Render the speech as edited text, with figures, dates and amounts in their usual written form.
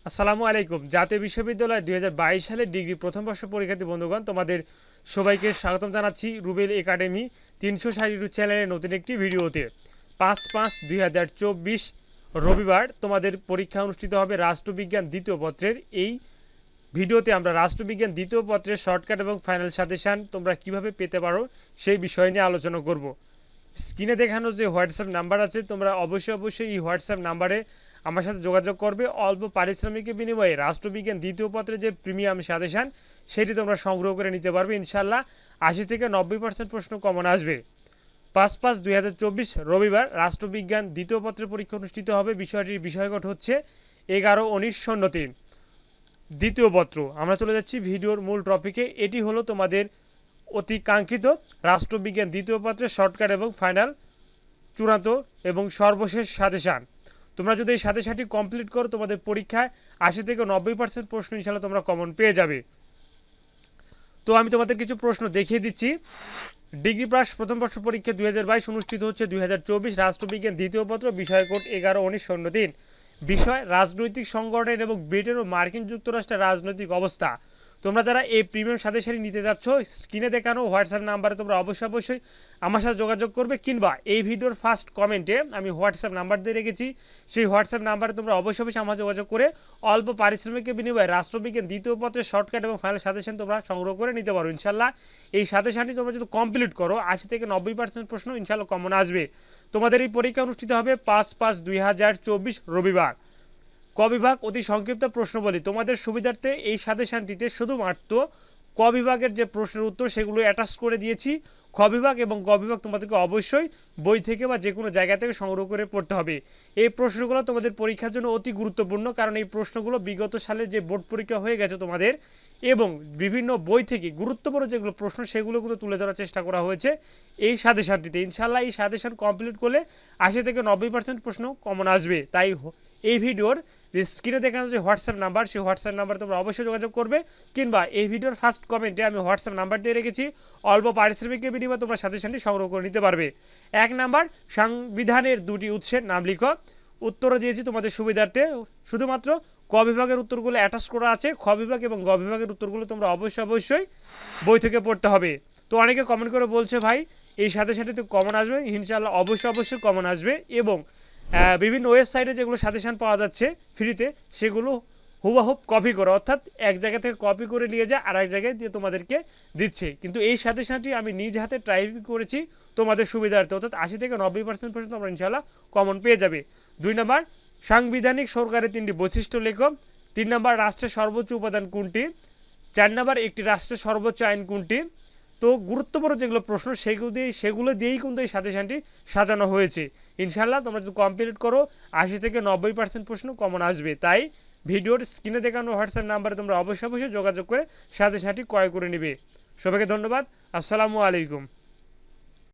আসসালামু আলাইকুম। জাতীয় বিশ্ববিদ্যালয় ২০২২ সালের ডিগ্রি প্রথম বর্ষ পরীক্ষার্থী বন্ধুগণ, তোমাদের সবাইকে স্বাগতম জানাচ্ছি রুবেল একাডেমি ৩৬০ ইউটিউব চ্যানেলের নতুন একটি ভিডিওতে। ৫/৫/২০২৪ রবিবার তোমাদের পরীক্ষা অনুষ্ঠিত হবে রাষ্ট্রবিজ্ঞান দ্বিতীয় পত্রের। এই ভিডিওতে আমরা রাষ্ট্রবিজ্ঞান দ্বিতীয় পত্রের শর্টকাট এবং ফাইনাল সাজেশান তোমরা কিভাবে পেতে পারো সেই বিষয় নিয়ে আলোচনা করব। স্ক্রিনে দেখানো যে হোয়াটসঅ্যাপ নাম্বার আছে, তোমরা অবশ্যই এই হোয়াটসঅ্যাপ নাম্বারে আমার সাথে যোগাযোগ করবে। অল্প পারিশ্রমিকের বিনিময়ে রাষ্ট্রবিজ্ঞান দ্বিতীয় পত্রে যে প্রিমিয়াম সাজেশান সেটি তোমরা সংগ্রহ করে নিতে পারবে। ইনশাল্লাহ ৮০ থেকে ৯০% প্রশ্ন কমন আসবে। ৫/৫/২০২৪ রবিবার রাষ্ট্রবিজ্ঞান দ্বিতীয় পত্রের পরীক্ষা অনুষ্ঠিত হবে। বিষয়টির বিষয়কট হচ্ছে ১১-১৯-০৩ দ্বিতীয় পত্র। আমরা চলে যাচ্ছি ভিডিওর মূল টপিকে। এটি হলো তোমাদের অতি কাঙ্ক্ষিত রাষ্ট্রবিজ্ঞান দ্বিতীয় পত্রের শর্টকাট এবং ফাইনাল চূড়ান্ত এবং সর্বশেষ সাজেশান। তোমরা যদি এই সাজেশানটি কমপ্লিট করো, তোমাদের পরীক্ষায় ৮০ থেকে ৯০% প্রশ্ন ইনশাল্লাহ তোমরা কমন পেয়ে যাবে। তো আমি তোমাদের কিছু প্রশ্ন দেখিয়ে দিচ্ছি। ডিগ্রি পাস প্রথম বর্ষ পরীক্ষা ২০২২ অনুষ্ঠিত হচ্ছে ২০২৪ রাষ্ট্রবিজ্ঞান দ্বিতীয় পত্র, বিষয় কোড ১১-১৯-০৩। বিষয় রাজনৈতিক সংগঠন এবং ব্রিটেন ও মার্কিন যুক্তরাষ্ট্রের রাজনৈতিক অবস্থা। তোমরা যারা এই প্রিমিয়াম সাজেশানটি নিতে যাচ্ছ, স্ক্রিনে দেখানো হোয়াটসঅ্যাপ নাম্বারে তোমরা অবশ্যই আমার সাথে যোগাযোগ করবে, কিংবা এই ভিডিওর ফার্স্ট কমেন্টে আমি হোয়াটসঅ্যাপ নাম্বার দিয়ে রেখেছি। সেই হোয়াটসঅ্যাপ নাম্বারে তোমরা অবশ্যই আমার যোগাযোগ করে অল্প পারিশ্রমিকের বিনিময়ে রাষ্ট্রবিজ্ঞান দ্বিতীয় পত্রের শর্টকাট এবং ফাইনাল সাজেশন তোমরা সংগ্রহ করে নিতে পারো। ইনশাল্লাহ এই সাজেশনটি তোমরা যদি কমপ্লিট করো, ৮০ থেকে ৯০% প্রশ্ন ইনশাল্লাহ কমন আসবে। তোমাদের এই পরীক্ষা অনুষ্ঠিত হবে ৫/৫/২০২৪ রবিবার। ক বিভাগ অতি সংক্ষিপ্ত প্রশ্নবলী। তোমাদের সুবিধার্থে এই সাজেশনটিতে শুধুমাত্র ক বিভাগের যে প্রশ্নের উত্তর সেগুলো অ্যাটাচ করে দিয়েছি। খ বিভাগ এবং গ বিভাগ তোমাদেরকে অবশ্যই বই থেকে বা যে কোনো জায়গা থেকে সংগ্রহ করে পড়তে হবে। এই প্রশ্নগুলো তোমাদের পরীক্ষার জন্য অতি গুরুত্বপূর্ণ, কারণ এই প্রশ্নগুলো বিগত সালে যে বোর্ড পরীক্ষা হয়ে গেছে তোমাদের, এবং বিভিন্ন বই থেকে গুরুত্বপূর্ণ যেগুলো প্রশ্ন সেগুলো কিন্তু তুলে ধরার চেষ্টা করা হয়েছে এই সাজেশনটিতে। ইনশাল্লাহ এই সাজেশন কমপ্লিট করলে ৮০ থেকে ৯০% প্রশ্ন কমন আসবে। তাই এই ভিডিওর স্ক্রিনে দেখানো যে হোয়াটসঅ্যাপ নাম্বার, সেই হোয়াটসঅ্যাপ নাম্বার তোমরা অবশ্যই যোগাযোগ করবে, কিংবা এই ভিডিওর ফার্স্ট কমেন্টে আমি হোয়াটসঅ্যাপ নাম্বার দিয়ে রেখেছি। অল্প পারিশ্রমিকের বিনিময়ে তোমরা সাজেশনটি সংগ্রহ করে নিতে পারবে। ১ নাম্বার, সংবিধানের দুটি উৎসের নাম লিখো। উত্তরও দিয়েছি তোমাদের সুবিধার্থে। শুধুমাত্র ক বিভাগের উত্তরগুলো অ্যাটাচ করা আছে, খ বিভাগ এবং গ বিভাগের উত্তরগুলো তোমরা অবশ্যই বই থেকে পড়তে হবে। তো অনেকে কমেন্ট করে বলছে ভাই এই সাথে তো কমন আসবে। ইনশাআল্লাহ অবশ্যই কমন আসবে। এবং বিভিন্ন ওয়েবসাইটে যেগুলো সাজেশান পাওয়া যাচ্ছে ফ্রিতে, সেগুলো হুবহুব কপি করে, অর্থাৎ এক জায়গা থেকে কপি করে নিয়ে যায় আর এক জায়গায় দিয়ে তোমাদেরকে দিচ্ছে। কিন্তু এই সাজেশানটি আমি নিজ হাতে ট্রাই করেছি তোমাদের সুবিধার্থে, অর্থাৎ ৮০ থেকে ৯০% পর্যন্ত তোমরা ইনশাআল্লাহ কমন পেয়ে যাবে। ২ নম্বর, সাংবিধানিক সরকারের ৩টি বৈশিষ্ট্য লেখো। ৩ নম্বর, রাষ্ট্রের সর্বোচ্চ উপাদান কোনটি। ৪ নম্বর, একটি রাষ্ট্রের সর্বোচ্চ আইন কোনটি। তো গুরুত্বপূর্ণ যেগুলো প্রশ্ন সেগুলো দিয়েই কিন্তু এই সাজেশানটি সাজানো হয়েছে। ইনশাল্লাহ তোমরা যদি কমপ্লিট করো, ৮০ থেকে ৯০% প্রশ্ন কমন আসবে। তাই ভিডিওর স্ক্রিনে দেখানো হোয়াটসঅ্যাপ নাম্বারে তোমরা অবশ্যই যোগাযোগ করে সাজেশানটি ক্রয় করে নেবে। সবাইকে ধন্যবাদ। আসসালামু আলাইকুম।